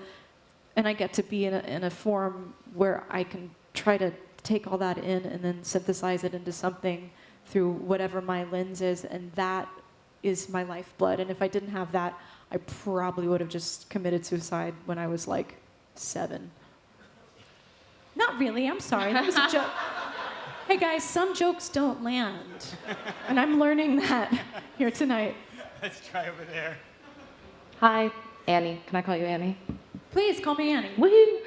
and I get to be in a form where I can try to take all that in and then synthesize it into something through whatever my lens is, and that is my lifeblood. And if I didn't have that, I probably would have just committed suicide when I was like 7. Not really, I'm sorry, that was a joke. Hey guys, some jokes don't land, and I'm learning that here tonight. Let's try over there. Hi, Annie. Can I call you Annie? Please call me Annie. Woohoo!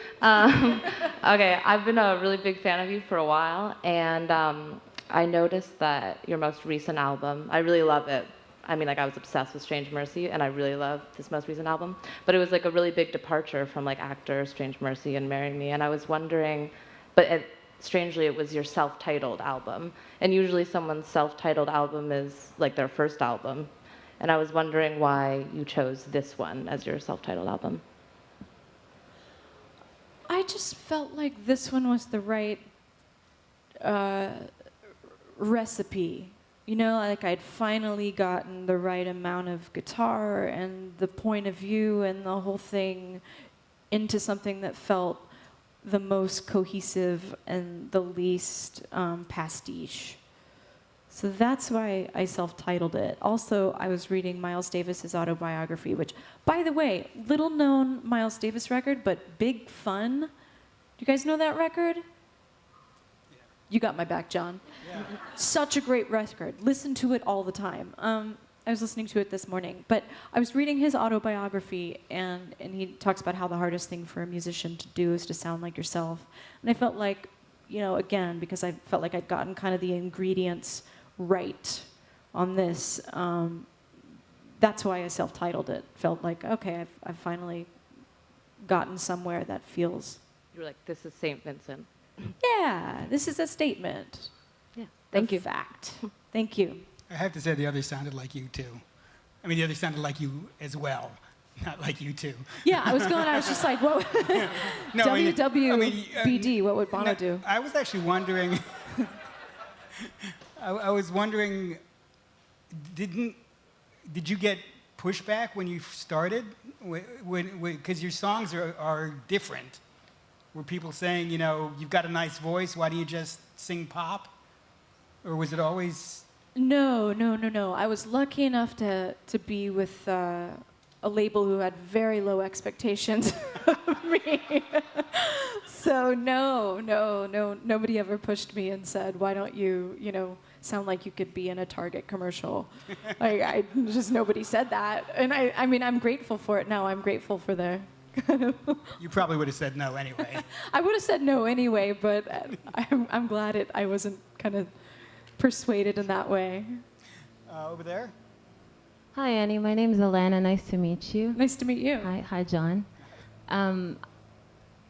Okay, I've been a really big fan of you for a while, and I noticed that your most recent album, I really love it. I was obsessed with Strange Mercy, and I really love this most recent album. But it was like a really big departure from like Actor, Strange Mercy, and Marry Me. And I was wondering, strangely, it was your self-titled album. And usually someone's self-titled album is like their first album. And I was wondering why you chose this one as your self-titled album. I just felt like this one was the right recipe. Like I'd finally gotten the right amount of guitar and the point of view and the whole thing into something that felt the most cohesive and the least pastiche. So that's why I self-titled it. Also, I was reading Miles Davis's autobiography, which, by the way, little known Miles Davis record, but big fun. Do you guys know that record? Yeah. You got my back, John. Yeah. Such a great record. Listen to it all the time. I was listening to it this morning, but I was reading his autobiography, and he talks about how the hardest thing for a musician to do is to sound like yourself. And I felt like, again, because I felt like I'd gotten kind of the ingredients right on this, that's why I self-titled it. Felt like, okay, I've finally gotten somewhere that feels... You were like, this is St. Vincent. Yeah, this is a statement. Yeah, thank you. Fact. Thank you. I have to say the others sounded like you too. The others sounded like you as well, not like you too. Yeah, I was just like, what? No, WWBD, what would Bono do? I was actually wondering, I was wondering, did you get pushback when you started? Because your songs are different. Were people saying, you've got a nice voice, why don't you just sing pop? Or was it always... No. I was lucky enough to be with a label who had very low expectations of me. So no, nobody ever pushed me and said, why don't you, sound like you could be in a Target commercial. I just, nobody said that. And I'm grateful for it now. I'm grateful for the... You probably would have said no anyway. I would have said no anyway, but I'm glad I wasn't kind of persuaded in that way. Over there. Hi, Annie. My name is Alana. Nice to meet you. Nice to meet you. Hi, John.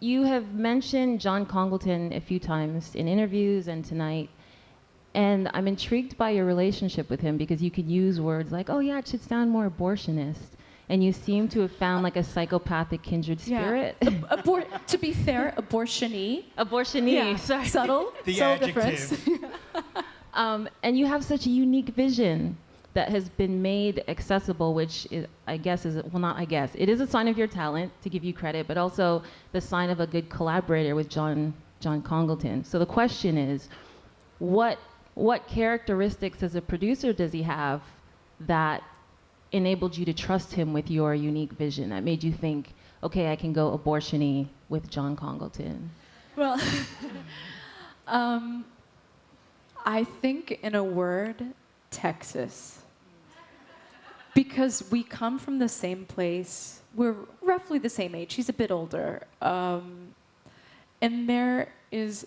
You have mentioned John Congleton a few times in interviews and tonight, and I'm intrigued by your relationship with him because you could use words like, "Oh yeah, it should sound more abortionist," and you seem to have found like a psychopathic kindred spirit. Yeah. To be fair, abortion-y. Abortion-y. Yeah. Sorry. Subtle. The subtle adjective. difference. And you have such a unique vision that has been made accessible, which is, I guess is, well, not I guess, it is a sign of your talent, to give you credit, but also the sign of a good collaborator with John Congleton. So the question is, what characteristics as a producer does he have that enabled you to trust him with your unique vision, that made you think, okay, I can go abortion-y with John Congleton? Well, I think in a word, Texas. Because we come from the same place. We're roughly the same age. He's a bit older. And there is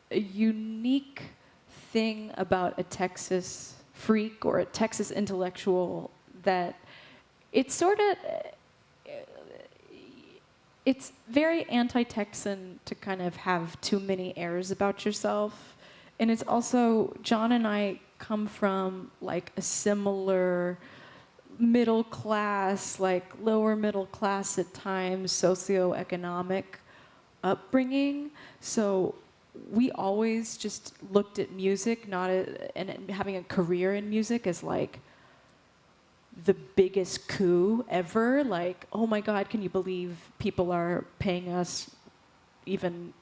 a unique thing about a Texas freak or a Texas intellectual that it's sort of, it's very anti-Texan to kind of have too many airs about yourself. And it's also, John and I come from like a similar middle class, like lower middle class at times, socioeconomic upbringing. So we always just looked at music, and having a career in music as like the biggest coup ever. Like, oh my God, can you believe people are paying us even,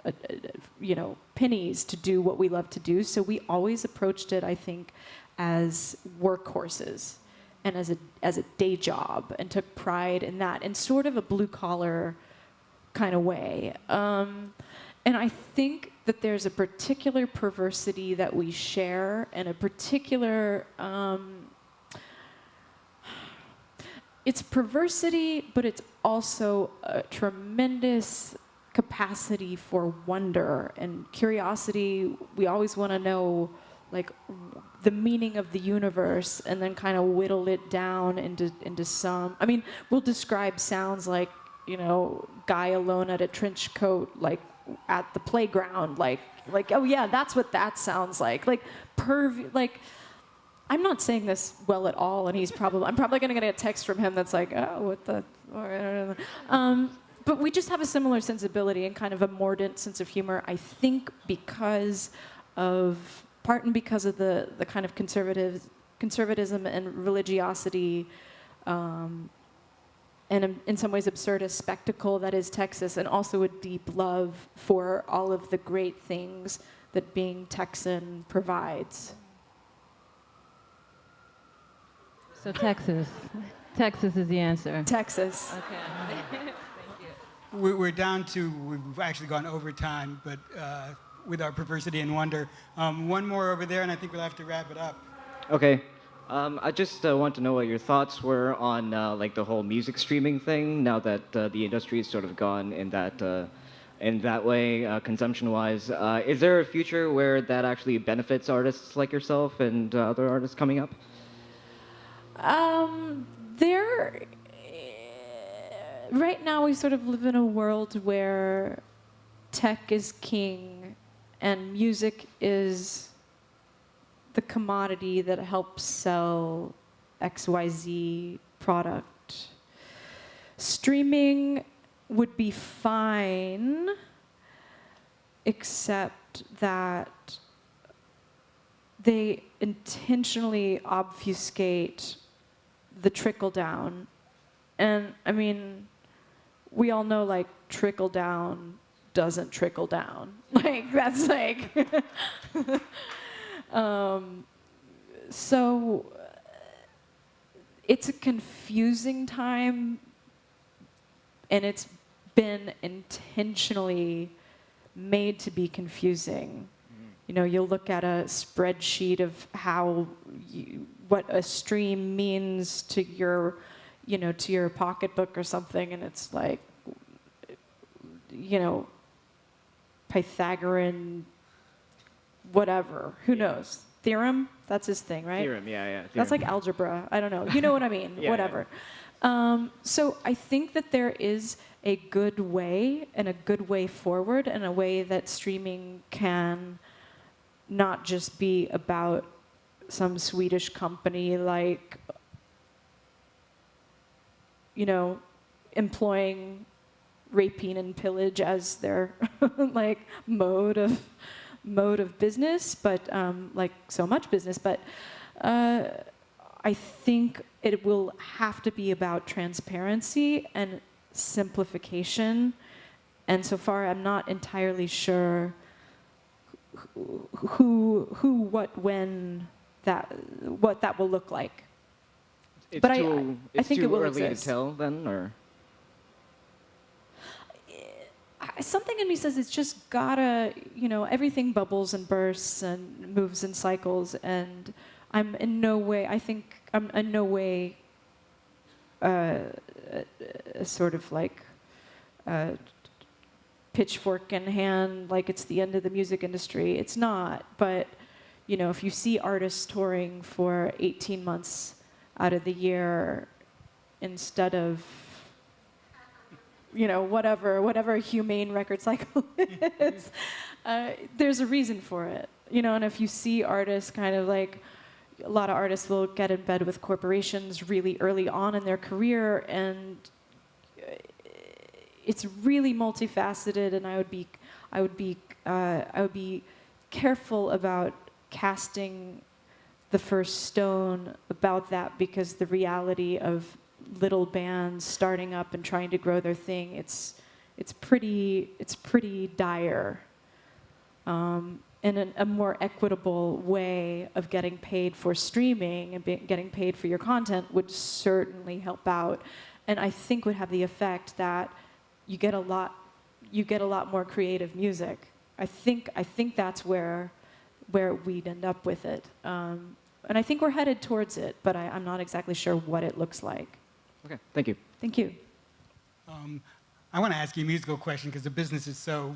pennies to do what we love to do? So we always approached it, I think, as workhorses and as a day job, and took pride in that in sort of a blue collar kind of way. And I think that there's a particular perversity that we share, and a particular, it's perversity, but it's also a tremendous capacity for wonder and curiosity. We always want to know, like, the meaning of the universe, and then kind of whittle it down into some. I mean, we'll describe sounds like, guy alone at a trench coat, like at the playground, like oh yeah, that's what that sounds like. Like I'm not saying this well at all, and I'm probably going to get a text from him that's like, oh, what the. But we just have a similar sensibility and kind of a mordant sense of humor, I think, because of the kind of conservatism and religiosity, and in some ways absurdist spectacle that is Texas, and also a deep love for all of the great things that being Texan provides. So Texas is the answer. Texas. Okay. We're down to, we've actually gone over time, but with our perversity and wonder. One more over there, and I think we'll have to wrap it up. Okay. I just want to know what your thoughts were on like the whole music streaming thing, now that the industry has sort of gone in that way, consumption-wise. Is there a future where that actually benefits artists like yourself and other artists coming up? Right now we sort of live in a world where tech is king and music is the commodity that helps sell XYZ product. Streaming would be fine, except that they intentionally obfuscate the trickle down. And I mean, we all know, like, trickle down doesn't trickle down. Like, that's like so it's a confusing time, and it's been intentionally made to be confusing. You'll look at a spreadsheet of what a stream means to your, to your pocketbook or something, and it's like, Pythagorean whatever. Who knows? Theorem? That's his thing, right? Theorem, yeah. Theorem. That's like algebra. I don't know. You know what I mean? Yeah, Whatever. So I think that there is a good way and a good way forward, and a way that streaming can not just be about some Swedish company like, you know, employing rapine and pillage as their like mode of business, but like so much business. But I think it will have to be about transparency and simplification. And so far, I'm not entirely sure who, what, when what that will look like. It's but too, I think too it will early exist. to tell then, or? Something in me says it's just gotta, you know, everything bubbles and bursts and moves in cycles, and I'm in no way, I think I'm in no way sort of like pitchfork in hand, like it's the end of the music industry. It's not, but, you know, if you see artists touring for 18 months out of the year instead of, you know, whatever a humane record cycle is, there's a reason for it, you know. And if you see artists kind of like, a lot of artists will get in bed with corporations really early on in their career, and it's really multifaceted. And I would be careful about casting the first stone about that, because the reality of little bands starting up and trying to grow their thing, it's pretty dire. And a more equitable way of getting paid for streaming and getting paid for your content would certainly help out, and I think would have the effect that you get a lot more creative music. I think that's where we'd end up with it, and I think we're headed towards it, but I'm not exactly sure what it looks like. Okay, thank you. Thank you. I want to ask you a musical question, because the business is so...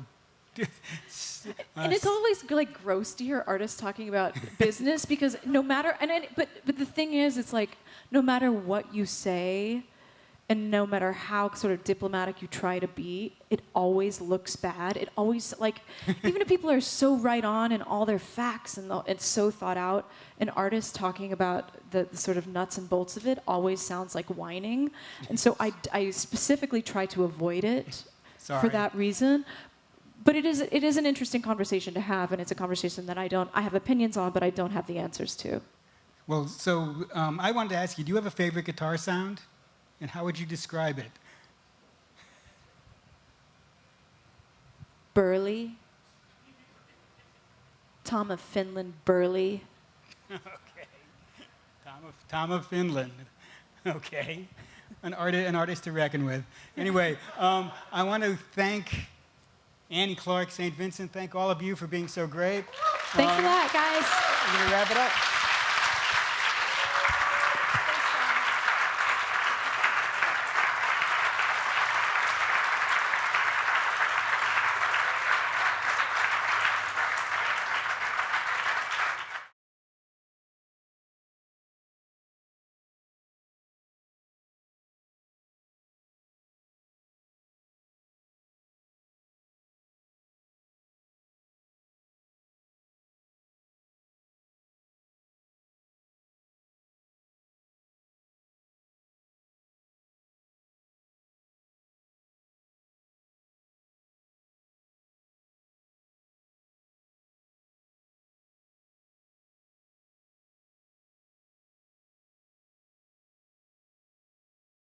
And it's always like gross to hear artists talking about business, because no matter, but the thing is, it's like no matter what you say, and no matter how sort of diplomatic you try to be, it always looks bad. It always, like, even if people are so right on in all their facts and it's so thought out, an artist talking about the sort of nuts and bolts of it always sounds like whining. And so I specifically try to avoid it for that reason. But it is an interesting conversation to have, and it's a conversation that I have opinions on, but I don't have the answers to. Well, so I wanted to ask you, do you have a favorite guitar sound? And how would you describe it? Burley. Tom of Finland, Burley. Okay. Tom of Finland. Okay. An artist to reckon with. Anyway, I want to thank Annie Clark, St. Vincent. Thank all of you for being so great. Thanks a lot, guys. We're going to wrap it up.